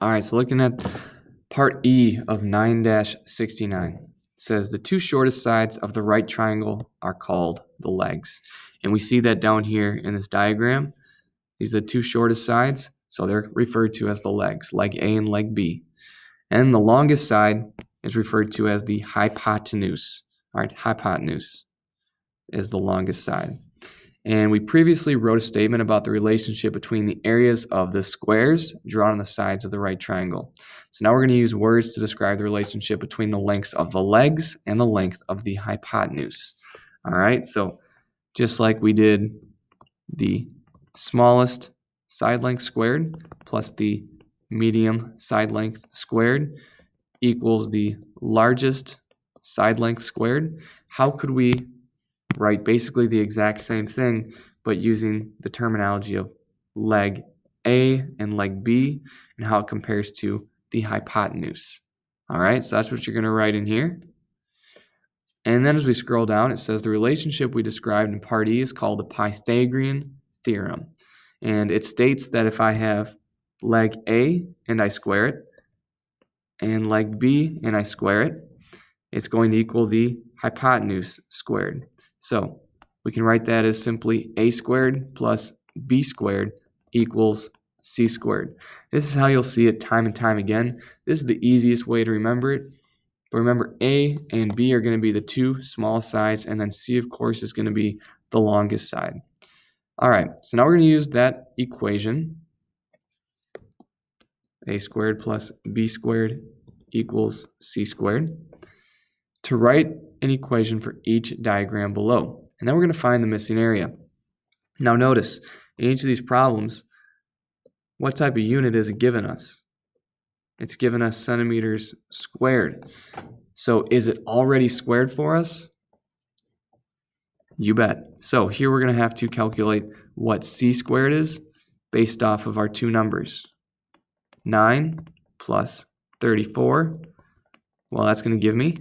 All right, so looking at part E of 9-69, it says the two shortest sides of the right triangle are called the legs. And we see that down here in this diagram. These are the two shortest sides, so they're referred to as the legs, leg A and leg B. And the longest side is referred to as the hypotenuse. All right, hypotenuse is the longest side. And we previously wrote a statement about the relationship between the areas of the squares drawn on the sides of the right triangle. So now we're going to use words to describe the relationship between the lengths of the legs and the length of the hypotenuse. All right, so just like we did the smallest side length squared plus the medium side length squared equals the largest side length squared, how could we write basically the exact same thing, but using the terminology of leg A and leg B and how it compares to the hypotenuse? All right, so that's what you're going to write in here. And then as we scroll down, it says the relationship we described in part E is called the Pythagorean theorem. And it states that if I have leg A and I square it, and leg B and I square it, it's going to equal the hypotenuse squared. So we can write that as simply a squared plus b squared equals c squared. This is how you'll see it time and time again. This is the easiest way to remember it. But remember, a and b are going to be the two small sides, and then c, of course, is going to be the longest side. All right, so now we're going to use that equation, a squared plus b squared equals c squared, to write an equation for each diagram below. And then we're going to find the missing area. Now notice, in each of these problems, what type of unit is it given us? It's given us centimeters squared. So is it already squared for us? You bet. So here we're going to have to calculate what c squared is based off of our two numbers. 9 plus 34. Well, that's going to give me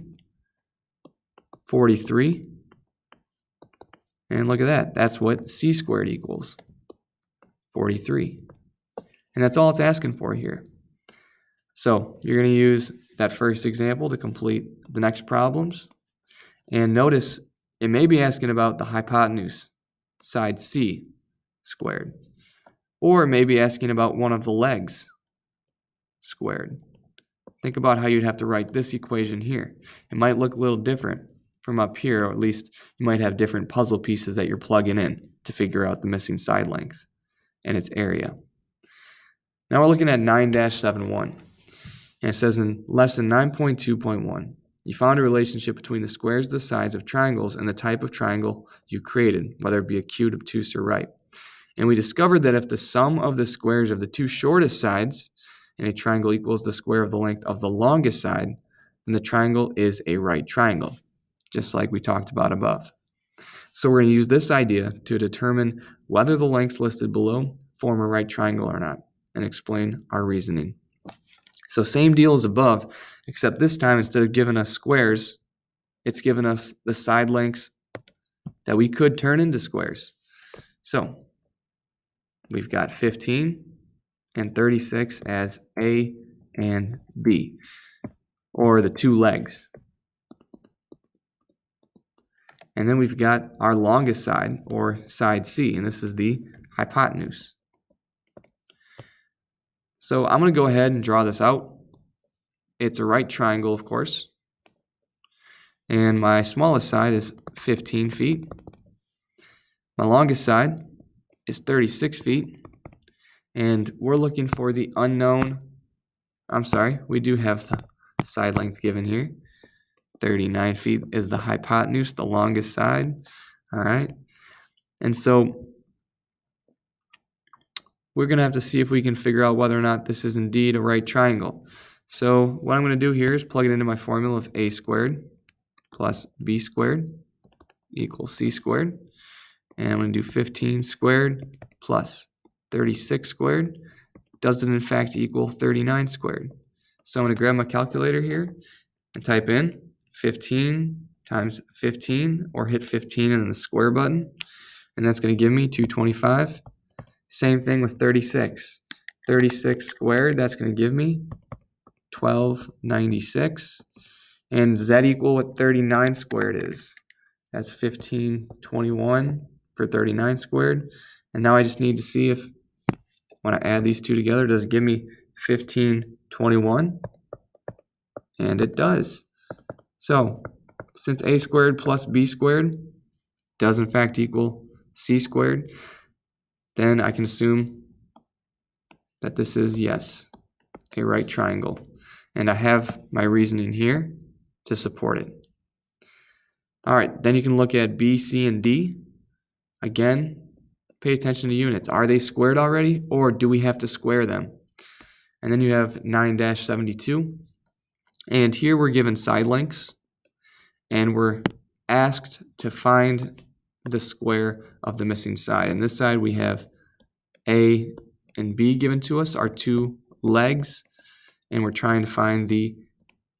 43. And look at that. That's what c squared equals, 43. And that's all it's asking for here. So you're going to use that first example to complete the next problems. And notice it may be asking about the hypotenuse, side c squared. Or it may be asking about one of the legs squared. Think about how you'd have to write this equation here. It might look a little different from up here, or at least you might have different puzzle pieces that you're plugging in to figure out the missing side length and its area. Now we're looking at 9-71, and it says in lesson 9.2.1, you found a relationship between the squares of the sides of triangles and the type of triangle you created, whether it be acute, obtuse, or right. And we discovered that if the sum of the squares of the two shortest sides in a triangle equals the square of the length of the longest side, then the triangle is a right triangle, just like we talked about above. So we're going to use this idea to determine whether the lengths listed below form a right triangle or not, and explain our reasoning. So same deal as above, except this time instead of giving us squares, it's given us the side lengths that we could turn into squares. So we've got 15 and 36 as A and B, or the two legs. And then we've got our longest side, or side C, and this is the hypotenuse. So I'm going to go ahead and draw this out. It's a right triangle, of course. And my smallest side is 15 feet. My longest side is 36 feet. And we're looking for the unknown. I'm sorry, we do have the side length given here. 39 feet is the hypotenuse, the longest side. All right. And so we're going to have to see if we can figure out whether or not this is indeed a right triangle. So what I'm going to do here is plug it into my formula of a squared plus b squared equals c squared. And I'm going to do 15 squared plus 36 squared. Does it in fact equal 39 squared? So I'm going to grab my calculator here and type in 15 times 15, or hit 15 and then the square button. And that's going to give me 225. Same thing with 36. 36 squared, that's going to give me 1296. And does that equal what 39 squared is? That's 1521 for 39 squared. And now I just need to see if when I add these two together, does it give me 1521? And it does. So since a squared plus b squared does in fact equal c squared, then I can assume that this is, yes, a right triangle. And I have my reasoning here to support it. All right, then you can look at B, C, and D. Again, pay attention to units. Are they squared already, or do we have to square them? And then you have 9-72. And here we're given side lengths, and we're asked to find the square of the missing side. And this side we have A and B given to us, our two legs, and we're trying to find the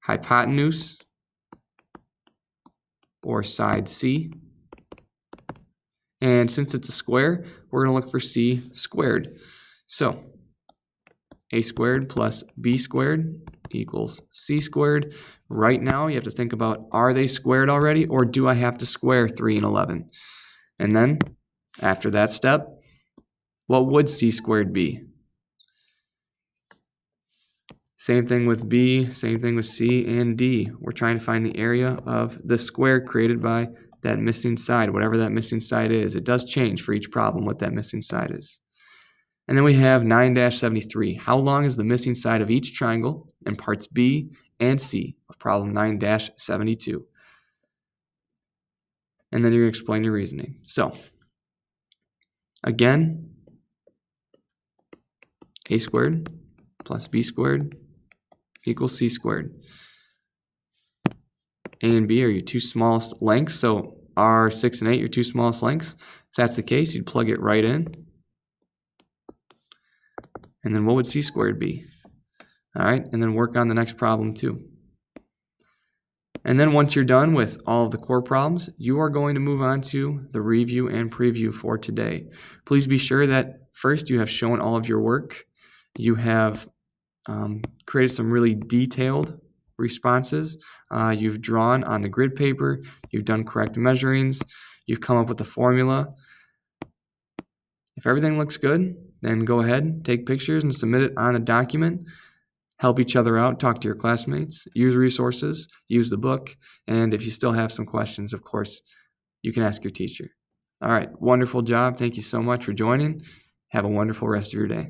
hypotenuse, or side C. And since it's a square, we're going to look for C squared. So A squared plus B squared equals C squared. Right now, you have to think about, are they squared already, or do I have to square 3 and 11? And then, after that step, what would C squared be? Same thing with B, same thing with C and D. We're trying to find the area of the square created by that missing side, whatever that missing side is. It does change for each problem what that missing side is. And then we have 9-73. How long is the missing side of each triangle in parts B and C of problem 9-72? And then you're going to explain your reasoning. So, again, A squared plus B squared equals C squared. A and B are your two smallest lengths, so are 6 and 8 your two smallest lengths? If that's the case, you'd plug it right in. And then what would C squared be? All right, and then work on the next problem too. And then once you're done with all of the core problems, you are going to move on to the review and preview for today. Please be sure that first you have shown all of your work. You have created some really detailed responses. You've drawn on the grid paper. You've done correct measurings. You've come up with a formula. If everything looks good, then go ahead, take pictures and submit it on a document. Help each other out, talk to your classmates, use resources, use the book, and if you still have some questions, of course, you can ask your teacher. All right, wonderful job. Thank you so much for joining. Have a wonderful rest of your day.